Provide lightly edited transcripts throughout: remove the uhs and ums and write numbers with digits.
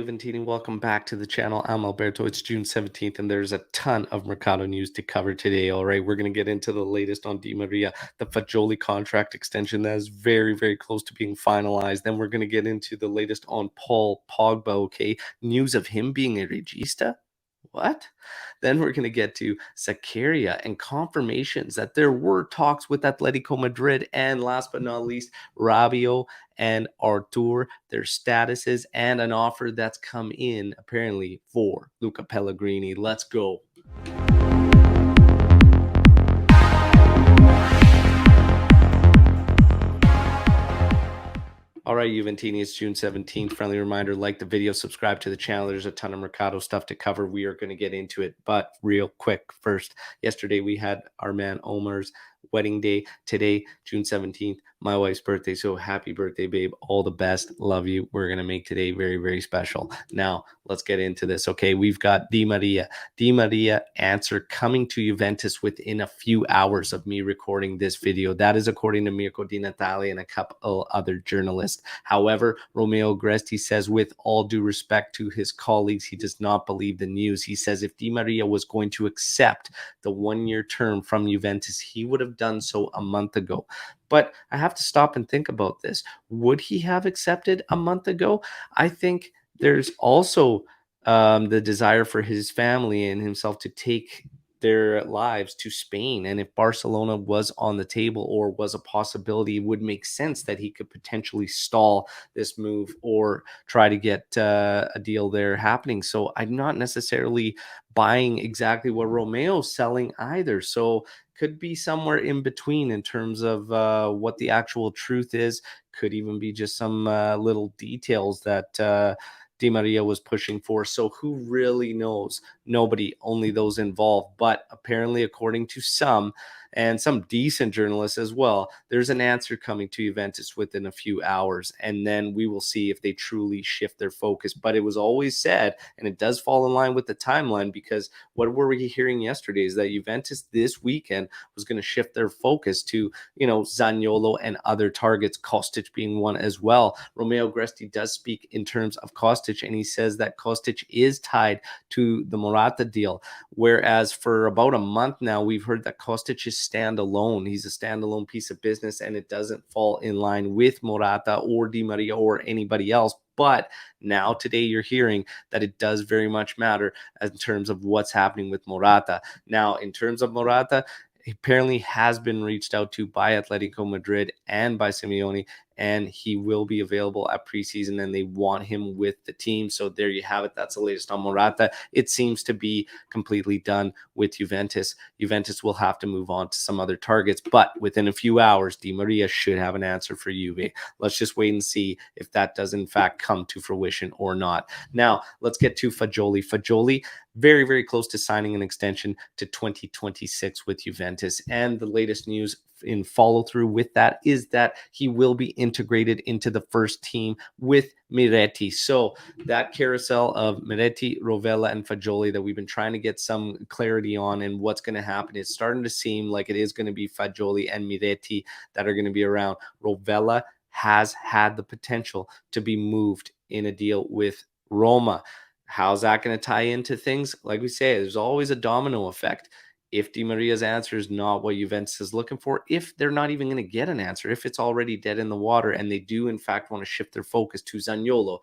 Juventini, welcome back to the channel. I'm Alberto. It's June 17th, and there's a ton of Mercado news to cover today. All right, we're going to get into the latest on Di Maria, the Fagioli contract extension that is very, very close to being finalized. Then we're going to get into the latest on Paul Pogba, okay? News of him being a Regista? What? Then we're going to get to Zakaria and confirmations that there were talks with Atletico Madrid. And last but not least, Rabio and Artur, their statuses, and an offer that's come in apparently for Luca Pellegrini. Let's go. All right, Juventini, it's June 17th. Friendly reminder, like the video, subscribe to the channel. There's a ton of Mercado stuff to cover. We are going to get into it, but real quick first. Yesterday, we had our man Omer's wedding day. Today, June 17th, my wife's birthday. So happy birthday, babe. All the best. Love you. We're going to make today very, very special. Now, let's get into this. Okay, we've got Di Maria. Di Maria answer coming to Juventus within a few hours of me recording this video. That is according to Mirko Di Natale and a couple other journalists. However, Romeo Gresti says, with all due respect to his colleagues, he does not believe the news. He says if Di Maria was going to accept the one-year term from Juventus, he would have done so a month ago. But I have to stop and think about this. Would he have accepted a month ago? I think there's also the desire for his family and himself to take their lives to Spain. And if Barcelona was on the table or was a possibility, it would make sense that he could potentially stall this move or try to get a deal there happening. So I'm not necessarily buying exactly what Romeo's selling either. So could be somewhere in between in terms of what the actual truth is. Could even be just some little details that Di Maria was pushing for. So who really knows? Nobody, only those involved. But apparently, according to some, and some decent journalists as well, there's an answer coming to Juventus within a few hours. And then we will see if they truly shift their focus. But it was always said, and it does fall in line with the timeline, because what were we hearing yesterday is that Juventus this weekend was going to shift their focus to, Zaniolo and other targets, Kostic being one as well. Romeo Gresti does speak in terms of Kostic, and he says that Kostic is tied to the Morata deal. Whereas for about a month now, we've heard that Kostic is standalone. He's a standalone piece of business, and it doesn't fall in line with Morata or Di Maria or anybody else. But now today you're hearing that it does very much matter in terms of what's happening with Morata. Now, in terms of Morata, he apparently has been reached out to by Atletico Madrid and by Simeone, and he will be available at preseason, and they want him with the team. So there you have it. That's the latest on Morata. It seems to be completely done with Juventus. Juventus will have to move on to some other targets, but within a few hours, Di Maria should have an answer for Juve. Let's just wait and see if that does in fact come to fruition or not. Now, let's get to Fagioli. Fagioli, very, very close to signing an extension to 2026 with Juventus. And the latest news in follow through with that is that he will be integrated into the first team with Miretti. So that carousel of Miretti, Rovella, and Fagioli that we've been trying to get some clarity on and what's going to happen is starting to seem like it is going to be Fagioli and Miretti that are going to be around. Rovella has had the potential to be moved in a deal with Roma. How's that going to tie into things? Like we say, there's always a domino effect. If Di Maria's answer is not what Juventus is looking for, if they're not even going to get an answer, if it's already dead in the water and they do in fact want to shift their focus to Zaniolo,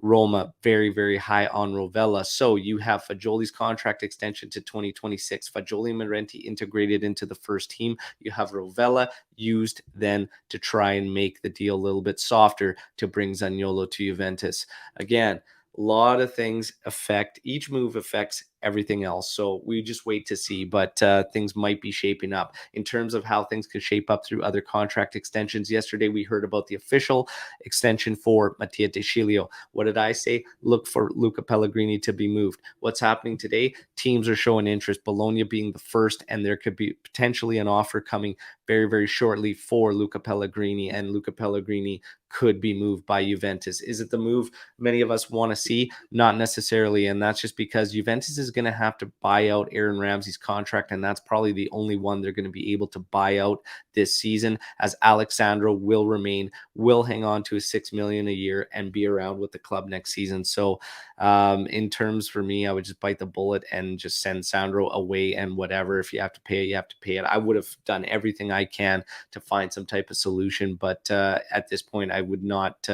Roma very, very high on Rovella. So you have Fagioli's contract extension to 2026. Fagioli and Miretti integrated into the first team. You have Rovella used then to try and make the deal a little bit softer to bring Zaniolo to Juventus. Again, a lot of things affect, each move affects everything else. So we just wait to see, but things might be shaping up. In terms of how things could shape up through other contract extensions, yesterday we heard about the official extension for Mattia De Sciglio. What did I say? Look for Luca Pellegrini to be moved. What's happening today? Teams are showing interest, Bologna being the first, and there could be potentially an offer coming very, very shortly for Luca Pellegrini, and Luca Pellegrini could be moved by Juventus. Is it the move many of us want to see? Not necessarily, and that's just because Juventus is going to have to buy out Aaron Ramsey's contract, and that's probably the only one they're going to be able to buy out this season, as Alexandro will remain, will hang on to his $6 million a year and be around with the club next season. So in terms for me, I would just bite the bullet and just send Sandro away, and whatever, if you have to pay it, you have to pay it. I would have done everything I can to find some type of solution, but at this point, I would not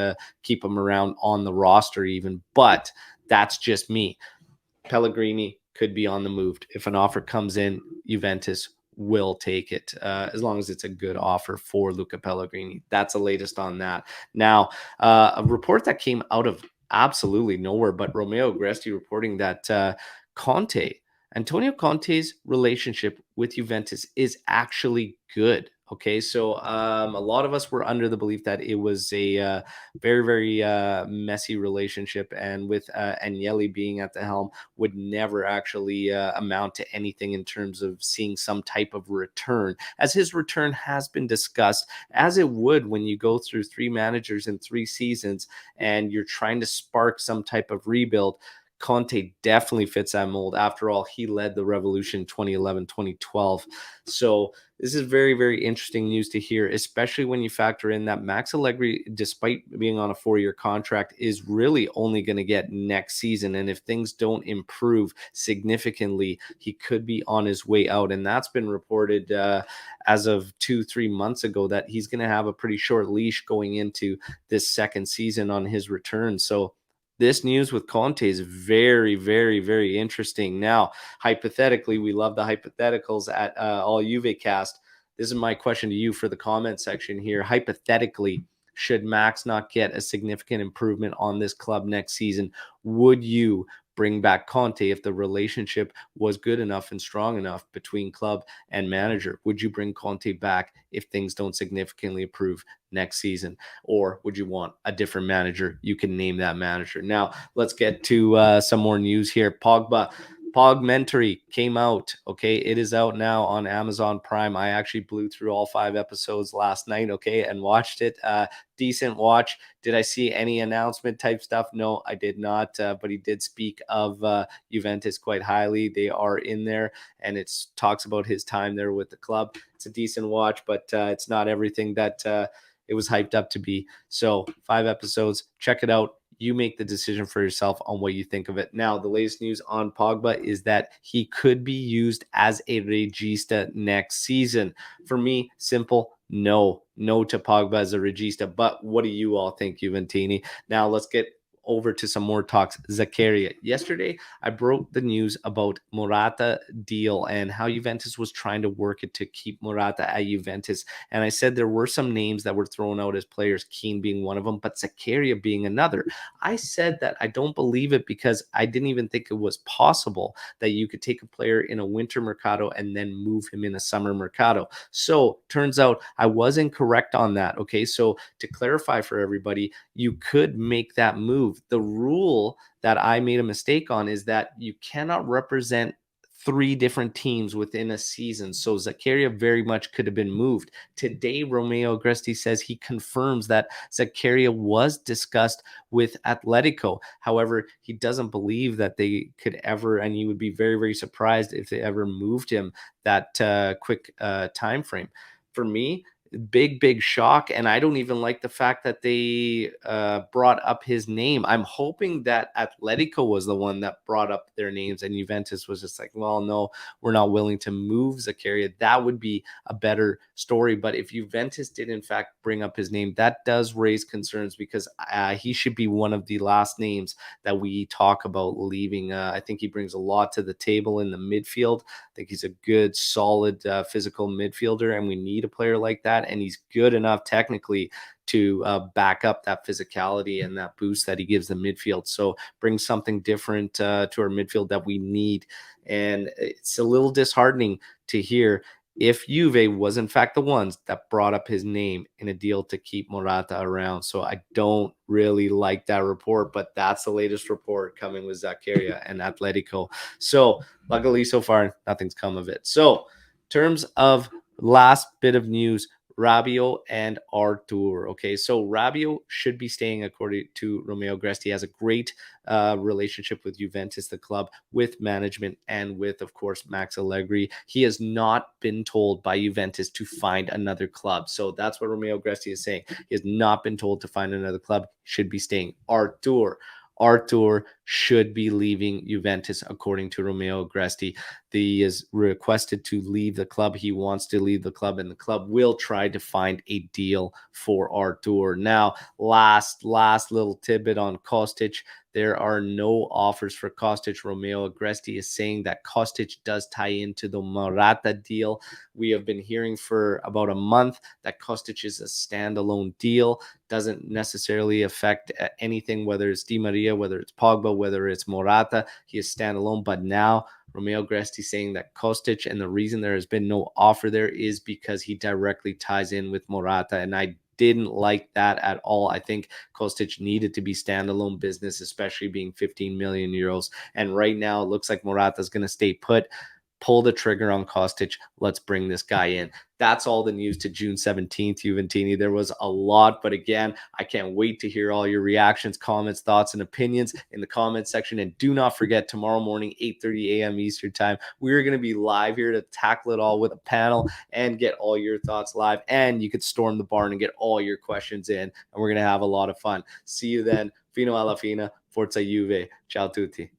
keep him around on the roster even, but that's just me. Pellegrini could be on the move. If an offer comes in, Juventus will take it as long as it's a good offer for Luca Pellegrini. That's the latest on that. Now, a report that came out of absolutely nowhere, but Romeo Agresti reporting that Antonio Conte's relationship with Juventus is actually good. Okay, so a lot of us were under the belief that it was a very, very messy relationship, and with Agnelli being at the helm, would never actually amount to anything in terms of seeing some type of return, as his return has been discussed, as it would when you go through 3 managers in 3 seasons and you're trying to spark some type of rebuild. Conte definitely fits that mold. After all, he led the revolution 2011, 2012. So this is very, very interesting news to hear, especially when you factor in that Max Allegri, despite being on a 4-year contract, is really only going to get next season. And if things don't improve significantly, he could be on his way out. And that's been reported as of 2-3 months ago, that he's going to have a pretty short leash going into this second season on his return. So this news with Conte is very, very, very interesting. Now, hypothetically, we love the hypotheticals at All Juve Cast. This is my question to you for the comment section here. Hypothetically, should Max not get a significant improvement on this club next season, would you bring back Conte if the relationship was good enough and strong enough between club and manager? Would you bring Conte back if things don't significantly improve next season? Or would you want a different manager? You can name that manager. Now, let's get to some more news here. Pogmentary came out. Okay, it is out now on Amazon Prime. I actually blew through all 5 episodes last night, okay, and watched it. Decent watch. Did I see any announcement type stuff? No, I did not. But he did speak of Juventus quite highly. They are in there, and it talks about his time there with the club. It's a decent watch, but it's not everything that it was hyped up to be. So 5 episodes. Check it out. You make the decision for yourself on what you think of it. Now, the latest news on Pogba is that he could be used as a regista next season. For me, simple, no to Pogba as a regista. But what do you all think, Juventini? Now, let's get over to some more talks. Zakaria. Yesterday, I broke the news about Morata deal and how Juventus was trying to work it to keep Morata at Juventus. And I said there were some names that were thrown out as players, Keane being one of them, but Zakaria being another. I said that I don't believe it because I didn't even think it was possible that you could take a player in a winter mercado and then move him in a summer mercado. So turns out I was incorrect on that. Okay, so to clarify for everybody, you could make that move. The rule that I made a mistake on is that you cannot represent 3 different teams within a season. So Zakaria very much could have been moved. Today, Romeo Agresti says he confirms that Zakaria was discussed with Atletico. However, he doesn't believe that they could ever, and he would be very, very surprised if they ever moved him that quick time frame. For me, big shock, and I don't even like the fact that they brought up his name. I'm hoping that Atletico was the one that brought up their names and Juventus was just like, well, no, we're not willing to move Zakaria. That would be a better story. But if Juventus did in fact bring up his name, that does raise concerns because he should be one of the last names that we talk about leaving. I think he brings a lot to the table in the midfield. I think he's a good, solid physical midfielder, and we need a player like that. And he's good enough technically to back up that physicality and that boost that he gives the midfield. So bring something different to our midfield that we need. And it's a little disheartening to hear if Juve was in fact the ones that brought up his name in a deal to keep Morata around. So I don't really like that report, but that's the latest report coming with Zakaria and Atletico. So luckily so far, nothing's come of it. So in terms of last bit of news, Rabio and Artur. Okay, so Rabio should be staying according to Romeo Gresti. He has a great relationship with Juventus, the club, with management, and with, of course, Max Allegri. He has not been told by Juventus to find another club. So that's what Romeo Gresti is saying. He has not been told to find another club. Should be staying. Artur should be leaving Juventus, according to Romeo Gresti. He is requested to leave the club. He wants to leave the club, and the club will try to find a deal for Artur. Now, last little tidbit on Kostic. There are no offers for Kostic. Romeo Agresti is saying that Kostic does tie into the Morata deal. We have been hearing for about a month that Kostic is a standalone deal. Doesn't necessarily affect anything, whether it's Di Maria, whether it's Pogba, whether it's Morata. He is standalone. But now Romeo Gresti saying that Kostic, and the reason there has been no offer there is because he directly ties in with Morata. And I didn't like that at all. I think Kostic needed to be standalone business, especially being 15 million euros. And right now, it looks like Morata is going to stay put. Pull the trigger on Kostic. Let's bring this guy in. That's all the news to June 17th, Juventini. There was a lot, but again, I can't wait to hear all your reactions, comments, thoughts, and opinions in the comments section. And do not forget, tomorrow morning, 8:30 a.m. Eastern time, we're going to be live here to tackle it all with a panel and get all your thoughts live. And you could storm the barn and get all your questions in, and we're going to have a lot of fun. See you then. Fino alla fine. Forza Juve. Ciao tutti.